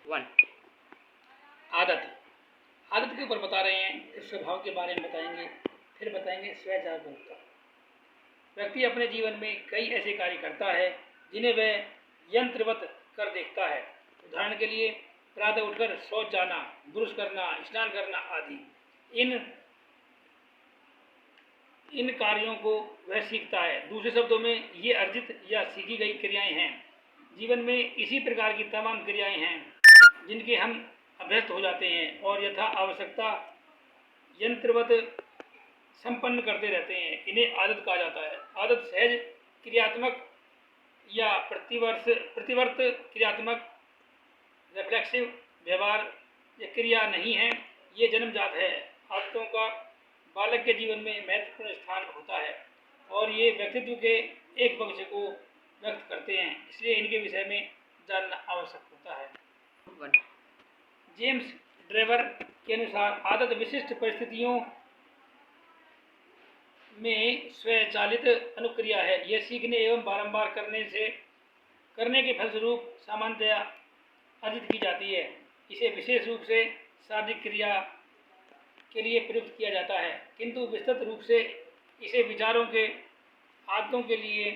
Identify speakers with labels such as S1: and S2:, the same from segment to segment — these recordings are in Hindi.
S1: वन। आदत। आदत के ऊपर बता रहे हैं, इस स्वभाव के बारे में बताएंगे, फिर बताएंगे स्व जागरूकता। व्यक्ति अपने जीवन में कई ऐसे कार्य करता है जिन्हें वह यंत्रवत कर देखता है। उदाहरण के लिए प्रातः उठकर शौच जाना, ब्रुश करना, स्नान करना आदि। इन कार्यों को वह सीखता है। दूसरे शब्दों में ये अर्जित या सीखी गई क्रियाएं हैं। जीवन में इसी प्रकार की तमाम क्रियाएं हैं जिनके हम अभ्यस्त हो जाते हैं और यथा आवश्यकता यंत्रवत संपन्न करते रहते हैं। इन्हें आदत कहा जाता है। आदत सहज क्रियात्मक या प्रतिवर्त क्रियात्मक रिफ्लेक्सिव व्यवहार या क्रिया नहीं है, ये जन्मजात है। आदतों का बालक के जीवन में महत्वपूर्ण स्थान होता है और ये व्यक्तित्व के एक पक्ष को व्यक्त करते हैं, इसलिए इनके विषय में जानना आवश्यक होता है। जेम्स ड्रेवर के अनुसार आदत विशिष्ट परिस्थितियों में स्वचालित अनुक्रिया है। यह सीखने एवं बारंबार करने के फलस्वरूप सामान्यतया अर्जित की जाती है। इसे विशेष रूप से शारीरिक क्रिया के लिए प्रयुक्त किया जाता है, किंतु विस्तृत रूप से इसे विचारों के आदतों के लिए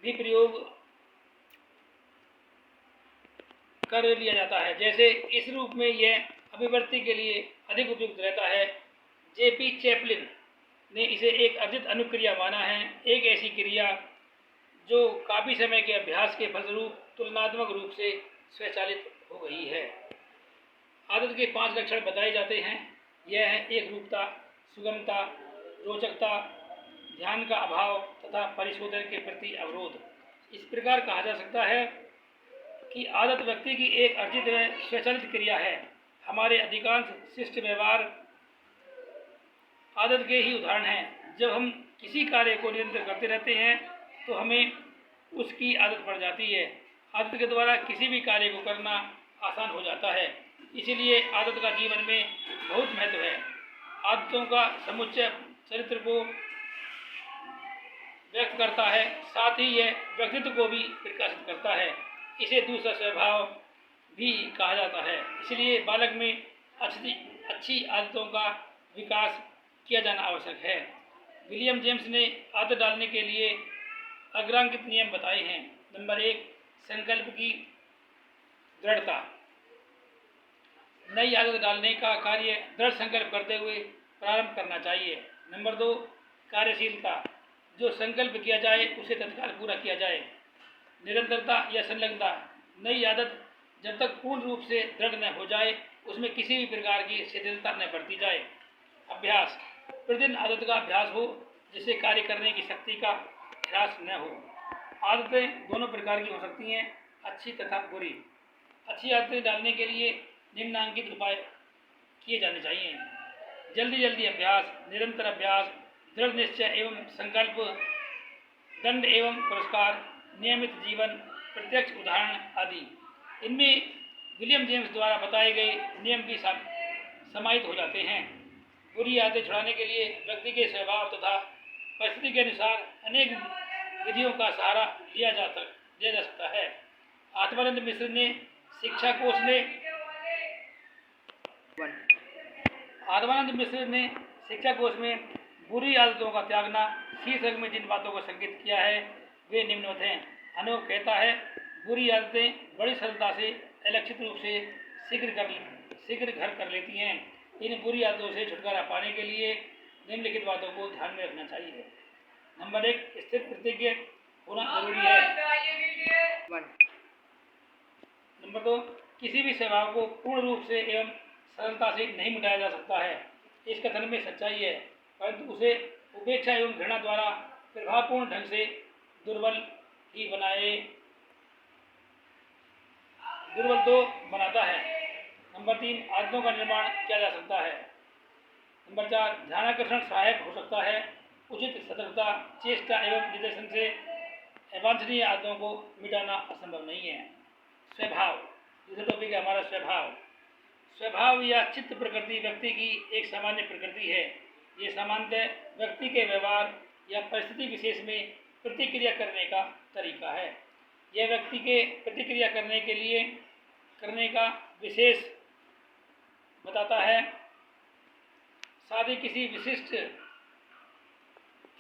S1: भी प्रयोग कर लिया जाता है। जैसे इस रूप में यह अभिव्यक्ति के लिए अधिक उपयुक्त रहता है। जेपी चैपलिन ने इसे एक अर्जित अनुक्रिया माना है, एक ऐसी क्रिया जो काफ़ी समय के अभ्यास के फलस्वरूप तुलनात्मक रूप से स्वचालित हो गई है। आदत के 5 लक्षण बताए जाते हैं। यह है एक रूपता, सुगमता, रोचकता, ध्यान का अभाव तथा परिशोधन के प्रति अवरोध। इस प्रकार कहा जा सकता है कि आदत व्यक्ति की एक अर्जित व स्वचालित क्रिया है। हमारे अधिकांश शिष्ट व्यवहार आदत के ही उदाहरण हैं। जब हम किसी कार्य को निरंतर करते रहते हैं तो हमें उसकी आदत पड़ जाती है। आदत के द्वारा किसी भी कार्य को करना आसान हो जाता है, इसीलिए आदत का जीवन में बहुत महत्व है। आदतों का समुच्चय चरित्र को व्यक्त करता है, साथ ही यह व्यक्तित्व को भी प्रकाशित करता है। इसे दूसरा स्वभाव भी कहा जाता है। इसलिए बालक में अच्छी आदतों का विकास किया जाना आवश्यक है। विलियम जेम्स ने आदत डालने के लिए अग्रांकित नियम बताए हैं। नंबर 1, संकल्प की दृढ़ता। नई आदत डालने का कार्य दृढ़ संकल्प करते हुए प्रारंभ करना चाहिए। नंबर 2, कार्यशीलता। जो संकल्प किया जाए उसे तत्काल पूरा किया जाए। निरंतरता या संलग्नता। नई आदत जब तक पूर्ण रूप से दृढ़ न हो जाए उसमें किसी भी प्रकार की शिथिलता न बरती जाए। अभ्यास। प्रतिदिन आदत का अभ्यास हो जिससे कार्य करने की शक्ति का ह्रास न हो। आदतें दोनों प्रकार की हो सकती हैं, अच्छी तथा बुरी। अच्छी आदतें डालने के लिए निम्नांकित उपाय किए जाने चाहिए। जल्दी अभ्यास, निरंतर अभ्यास, दृढ़ निश्चय एवं संकल्प, दंड एवं पुरस्कार, नियमित जीवन, प्रत्यक्ष उदाहरण आदि। इनमें विलियम जेम्स द्वारा बताए गए नियम भी समाहित हो जाते हैं। बुरी आदतें छुड़ाने के लिए व्यक्ति के स्वभाव तथा परिस्थिति के अनुसार अनेक विधियों का सहारा लिया जा सकता है। आत्मानंद मिश्र ने शिक्षा कोश में बुरी आदतों का त्यागना शीर्षक में जिन बातों को संकेत किया है वे निम्नवत हैं। अनोख कहता है, बुरी आदतें बड़ी सरलता से अलक्षित रूप से शीघ्र घर कर लेती हैं। इन बुरी आदतों से छुटकारा पाने के लिए निम्नलिखित बातों को ध्यान में रखना चाहिए। नंबर 1, स्थिर प्रतिज्ञ होना जरूरी है। नंबर 2, किसी भी स्वभाव को पूर्ण रूप से एवं सरलता से नहीं मिटाया जा सकता है। इस कथन में सच्चाई है, परंतु उसे उपेक्षा एवं घृणा द्वारा प्रभावपूर्ण ढंग से दुर्बल तो बनाता है। नंबर 3, आदतों का निर्माण किया जा सकता है। नंबर 4, ध्यानाकर्षण सहायक हो सकता है। उचित सतर्कता, चेष्टा एवं निर्देशन से अवांछनीय आदतों को मिटाना असंभव नहीं है। स्वभाव। दूसरा टॉपिक है हमारा स्वभाव। स्वभाव या चित्त प्रकृति व्यक्ति की एक सामान्य प्रकृति है। ये सामान्यतः व्यक्ति के व्यवहार या परिस्थिति विशेष में प्रतिक्रिया करने का तरीका है। यह व्यक्ति के प्रतिक्रिया करने के लिए करने का विशेष बताता है। साथ ही किसी विशिष्ट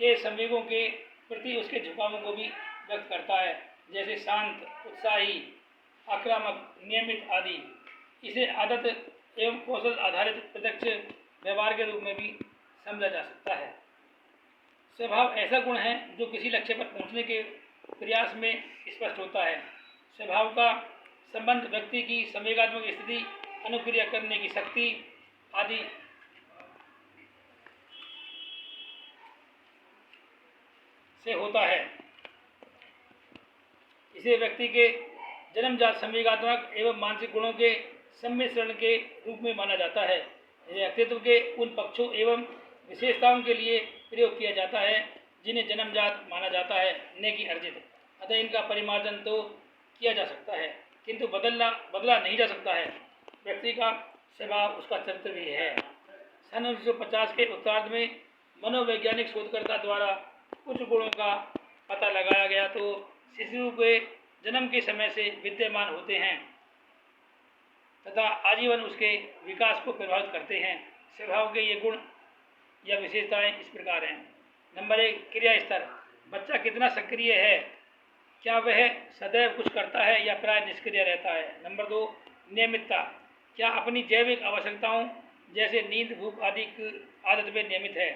S1: के संवेगों के प्रति उसके झुकावों को भी व्यक्त करता है, जैसे शांत, उत्साही, आक्रामक, नियमित आदि। इसे आदत एवं कौशल आधारित प्रत्यक्ष व्यवहार के रूप में भी समझा जा सकता है। स्वभाव ऐसा गुण है जो किसी लक्ष्य पर पहुंचने के प्रयास में स्पष्ट होता है। स्वभाव का संबंध व्यक्ति की संवेगात्मक स्थिति, अनुक्रिया करने की शक्ति आदि से होता है। इसे व्यक्ति के जन्मजात संवेगात्मक एवं मानसिक गुणों के सम्मिश्रण के रूप में माना जाता है। व्यक्तित्व के उन पक्षों एवं विशेषताओं के लिए प्रयोग किया जाता है जिन्हें जन्मजात माना जाता है, न कि अर्जित। अतः इनका परिमार्जन तो किया जा सकता है, किंतु बदला नहीं जा सकता है। व्यक्ति का स्वभाव उसका चरित्र भी है। सन 1950 के उत्तरार्ध में मनोवैज्ञानिक शोधकर्ता द्वारा कुछ गुणों का पता लगाया गया तो शिशु के जन्म के समय से विद्यमान होते हैं तथा आजीवन उसके विकास को प्रभावित करते हैं। स्वभाव के ये गुण या विशेषताएं इस प्रकार हैं। नंबर 1, क्रिया स्तर। बच्चा कितना सक्रिय है, क्या वह सदैव कुछ करता है या प्राय निष्क्रिय रहता है। नंबर 2, नियमितता। क्या अपनी जैविक आवश्यकताओं जैसे नींद, भूख आदि की आदत में नियमित है।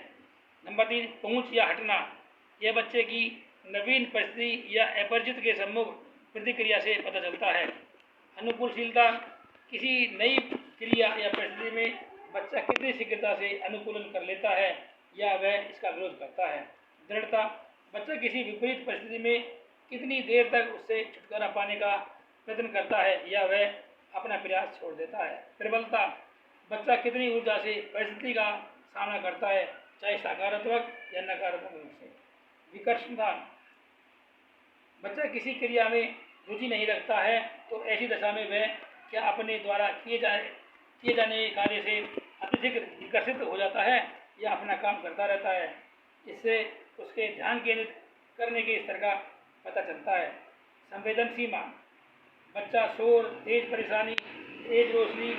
S1: नंबर 3, पहुंच या हटना। यह बच्चे की नवीन परिस्थिति या अपरिचित के सम्मुख प्रतिक्रिया से पता चलता है। अनुकूलशीलता। किसी नई क्रिया या परिस्थिति में बच्चा कितनी शीघ्रता से अनुकूलन कर लेता है या वह इसका विरोध करता है। दृढ़ता। बच्चा किसी विपरीत परिस्थिति में कितनी देर तक उससे छुटकारा पाने का प्रयत्न करता है या वह अपना प्रयास छोड़ देता है। प्रबलता। बच्चा कितनी ऊर्जा से परिस्थिति का सामना करता है, चाहे सकारात्मक या नकारात्मक रूप से। विकर्षणता। बच्चा किसी क्रिया में रुचि नहीं रखता है तो ऐसी दशा में वह क्या अपने द्वारा किए जाने के कार्य से अत्यधिक विकर्षित हो जाता है या अपना काम करता रहता है। इससे उसके ध्यान केंद्रित करने के स्तर का पता चलता है। संवेदन सीमा। बच्चा शोर, तेज परेशानी, तेज रोशनी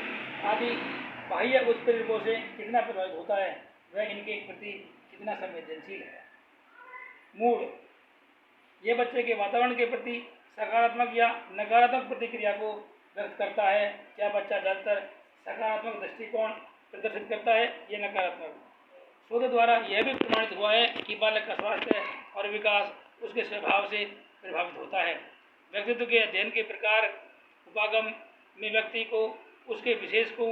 S1: आदि बाह्य उत्प्रेरकों से कितना प्रभावित होता है, वह इनके प्रति कितना संवेदनशील है। मूड। यह बच्चे के वातावरण के प्रति सकारात्मक या नकारात्मक प्रतिक्रिया को व्यक्त करता है। क्या बच्चा ज़्यादातर सकारात्मक दृष्टिकोण प्रदर्शित करता है या नकारात्मक। शोध द्वारा यह भी प्रमाणित हुआ है कि बालक का स्वास्थ्य और विकास उसके स्वभाव से प्रभावित होता है। व्यक्तित्व के अध्ययन के प्रकार उपागम में व्यक्ति को उसके विशेषकों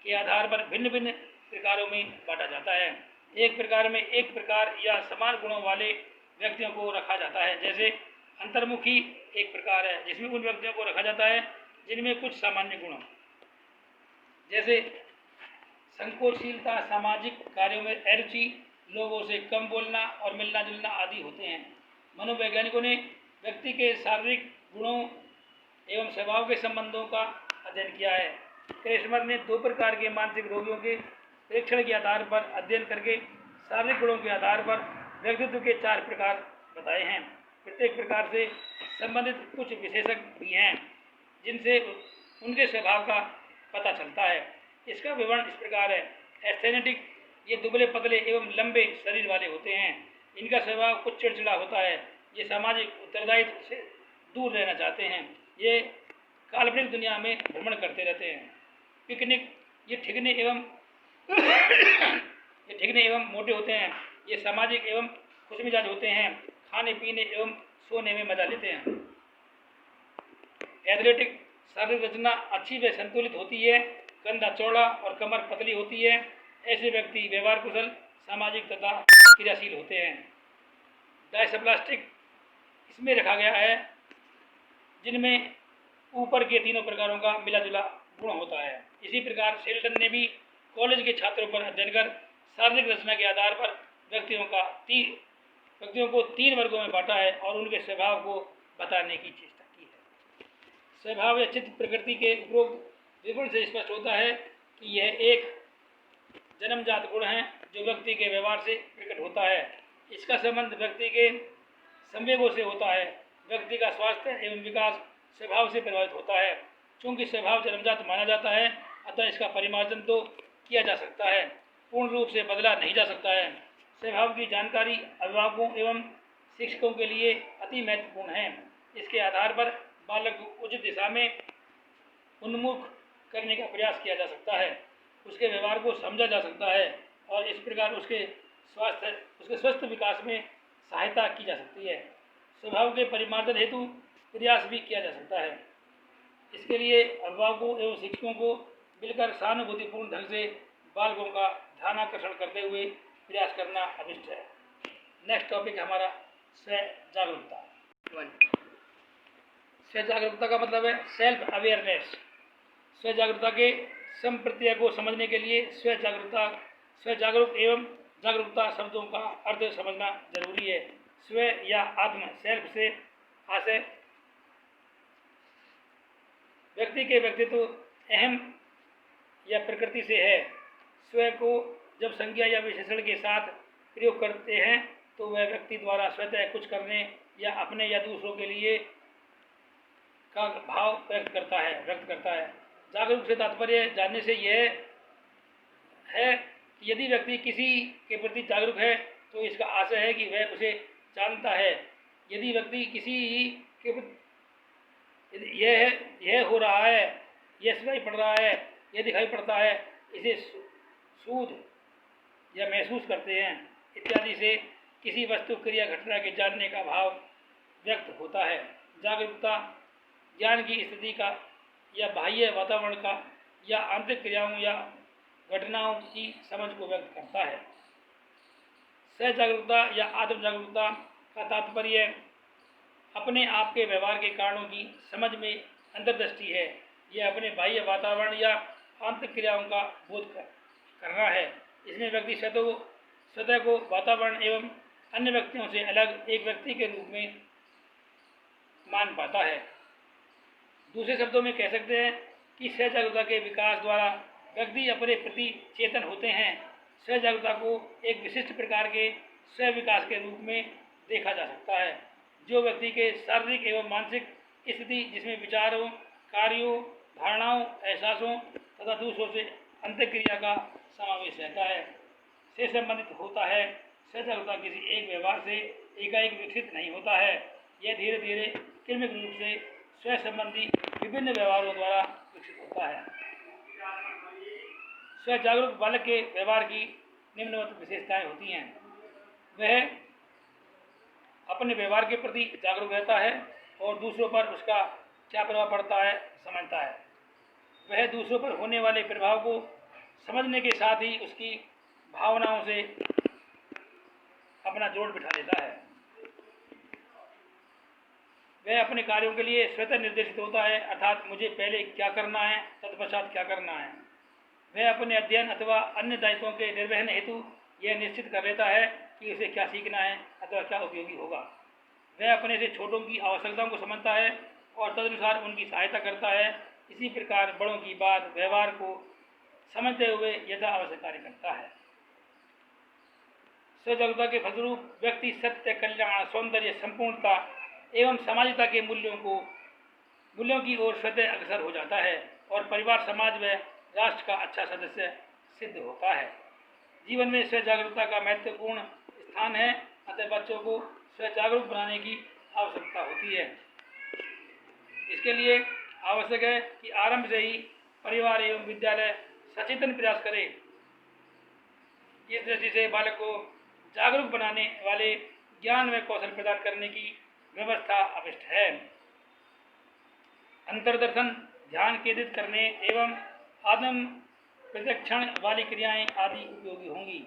S1: के आधार पर भिन्न भिन्न प्रकारों में बांटा जाता है। एक प्रकार में एक प्रकार या समान गुणों वाले व्यक्तियों को रखा जाता है। जैसे अंतर्मुखी एक प्रकार है जिसमें उन व्यक्तियों को रखा जाता है जिनमें कुछ सामान्य गुण, जैसे संकोचशीलता, सामाजिक कार्यों में अरुचि, लोगों से कम बोलना और मिलना जुलना आदि होते हैं। मनोवैज्ञानिकों ने व्यक्ति के शारीरिक गुणों एवं स्वभाव के संबंधों का अध्ययन किया है। क्रेस्मर ने 2 प्रकार के मानसिक रोगियों के परीक्षण के आधार पर अध्ययन करके शारीरिक गुणों के आधार पर व्यक्तित्व के 4 प्रकार बताए हैं। प्रत्येक प्रकार से संबंधित कुछ विशेषज्ञ भी हैं जिनसे उनके स्वभाव का पता चलता है। इसका विवरण इस प्रकार है। एस्थेनेटिक। ये दुबले पतले एवं लंबे शरीर वाले होते हैं। इनका स्वभाव कुछ चिड़चिड़ा होता है। ये सामाजिक उत्तरदायित्व से दूर रहना चाहते हैं। ये काल्पनिक दुनिया में भ्रमण करते रहते हैं। पिकनिक। ये ठिगने एवं मोटे होते हैं। ये सामाजिक एवं खुशमिजाज होते हैं। खाने पीने एवं सोने में मजा लेते हैं। एथलेटिक। शारीरिक रचना अच्छी व संतुलित होती है। कंधा चौड़ा और कमर पतली होती है। ऐसे व्यक्ति व्यवहार कुशल, सामाजिक तथा क्रियाशील होते हैं। डायसप्लास्टिक इसमें रखा गया है जिनमें ऊपर के तीनों प्रकारों का मिला जुला गुण होता है। इसी प्रकार शेल्टन ने भी कॉलेज के छात्रों पर अध्ययन कर शारीरिक रचना के आधार पर व्यक्तियों को 3 वर्गों में बांटा है और उनके स्वभाव को बताने की चेष्टा की है। स्वभाव या चित्त प्रकृति के उपरोक्त विवरण से स्पष्ट होता है कि यह एक जन्मजात गुण है जो व्यक्ति के व्यवहार से प्रकट होता है। इसका संबंध व्यक्ति के संवेगों से होता है। व्यक्ति का स्वास्थ्य एवं विकास स्वभाव से प्रभावित होता है। चूँकि स्वभाव जन्मजात माना जाता है, अतः इसका परिमार्जन तो किया जा सकता है, पूर्ण रूप से बदला नहीं जा सकता है। स्वभाव की जानकारी अभिभावकों एवं शिक्षकों के लिए अति महत्वपूर्ण है। इसके आधार पर बालक को उचित दिशा में उन्मुख करने का प्रयास किया जा सकता है, उसके व्यवहार को समझा जा सकता है और इस प्रकार उसके स्वस्थ विकास में सहायता की जा सकती है। स्वभाव के परिमार्जन हेतु प्रयास भी किया जा सकता है। इसके लिए अभिभावकों एवं शिक्षकों को मिलकर सहानुभूतिपूर्ण ढंग से बालकों का ध्यानाकर्षण करते हुए प्रयास करना अभिष्ट है। नेक्स्ट टॉपिक हमारा स्व जागरूकता। स्व जागरूकता का मतलब है सेल्फ अवेयरनेस। स्व जागरूकता के संप्रत्यय को समझने के लिए स्व जागरूक एवं जागरूकता शब्दों का अर्थ समझना जरूरी है। स्व या आत्म, सेल्फ से आशय व्यक्ति के व्यक्तित्व, अहम या प्रकृति से है। स्व को जब संज्ञा या विशेषण के साथ प्रयोग करते हैं तो वह व्यक्ति द्वारा स्वतः कुछ करने या अपने या दूसरों के लिए का भाव व्यक्त करता है। जागरूक से तात्पर्य जानने से यह है कि यदि व्यक्ति किसी के प्रति जागरूक है तो इसका आशय है कि वह उसे जानता है। यदि व्यक्ति किसी के यह हो रहा है, यह सुनाई पड़ रहा है, यह दिखाई पड़ता है, इसे सूद या महसूस करते हैं इत्यादि से किसी वस्तु, क्रिया, घटना के जानने का भाव व्यक्त होता है। जागरूकता ज्ञान की स्थिति का या बाह्य वातावरण का या आंतरिक क्रियाओं या घटनाओं की समझ को व्यक्त करता है। सहजागरूकता या आत्म जागरूकता का तात्पर्य अपने आप के व्यवहार के कारणों की समझ में अंतर्दृष्टि है। यह अपने बाह्य वातावरण या आंतरिक क्रियाओं का बोध करना है। इसमें व्यक्ति स्वतः को वातावरण एवं अन्य व्यक्तियों से अलग एक व्यक्ति के रूप में मान पाता है। दूसरे शब्दों में कह सकते हैं कि सहजागरूकता के विकास द्वारा व्यक्ति अपने प्रति चेतन होते हैं। सहजागरूकता को एक विशिष्ट प्रकार के स्व विकास के रूप में देखा जा सकता है, जो व्यक्ति के शारीरिक एवं मानसिक स्थिति, जिसमें विचारों, कार्यों, धारणाओं, एहसासों तथा दूसरों से अंतःक्रिया का समावेश रहता है, से संबंधित होता है। सहजागरूकता किसी एक व्यवहार से एकाएक विकसित नहीं होता है। यह धीरे धीरे क्रमिक रूप से स्व संबंधी विभिन्न व्यवहारों द्वारा विकसित होता है। स्व जागरूक बालक के व्यवहार की निम्नवत विशेषताएं होती हैं। वह अपने व्यवहार के प्रति जागरूक रहता है और दूसरों पर उसका क्या प्रभाव पड़ता है समझता है। वह दूसरों पर होने वाले प्रभाव को समझने के साथ ही उसकी भावनाओं से अपना जोड़ बिठा लेता है। वह अपने कार्यों के लिए स्वतः निर्देशित होता है, अर्थात मुझे पहले क्या करना है, तत्पश्चात क्या करना है। वह अपने अध्ययन अथवा अन्य दायित्वों के निर्वहन हेतु यह निश्चित कर लेता है कि उसे क्या सीखना है अथवा क्या उपयोगी होगा। वह अपने से छोटों की आवश्यकताओं को समझता है और तदनुसार उनकी सहायता करता है। इसी प्रकार बड़ों की बात व्यवहार को समझते हुए यथा आवश्यक कार्य करता है। स्वजागरूकता के फलस्वरूप व्यक्ति सत्य, कल्याण, सौंदर्य, संपूर्णता एवं सामाजिकता के मूल्यों की ओर स्वतः अग्रसर हो जाता है और परिवार, समाज व राष्ट्र का अच्छा सदस्य सिद्ध होता है। जीवन में स्व जागरूकता का महत्वपूर्ण स्थान है, अतः बच्चों को स्व जागरूक बनाने की आवश्यकता होती है। इसके लिए आवश्यक है कि आरंभ से ही परिवार एवं विद्यालय सचेतन प्रयास करें। इस दृष्टि से बालक को जागरूक बनाने वाले ज्ञान व कौशल प्रदान करने की व्यवस्था अभिष्ट है। अंतर्दर्शन, ध्यान केंद्रित करने एवं आत्म प्रशिक्षण वाली क्रियाएं आदि उपयोगी होंगी।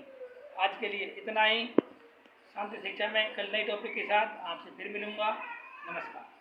S1: आज के लिए इतना ही। शांति शिक्षा में कल नए टॉपिक के साथ आपसे फिर मिलूंगा। नमस्कार।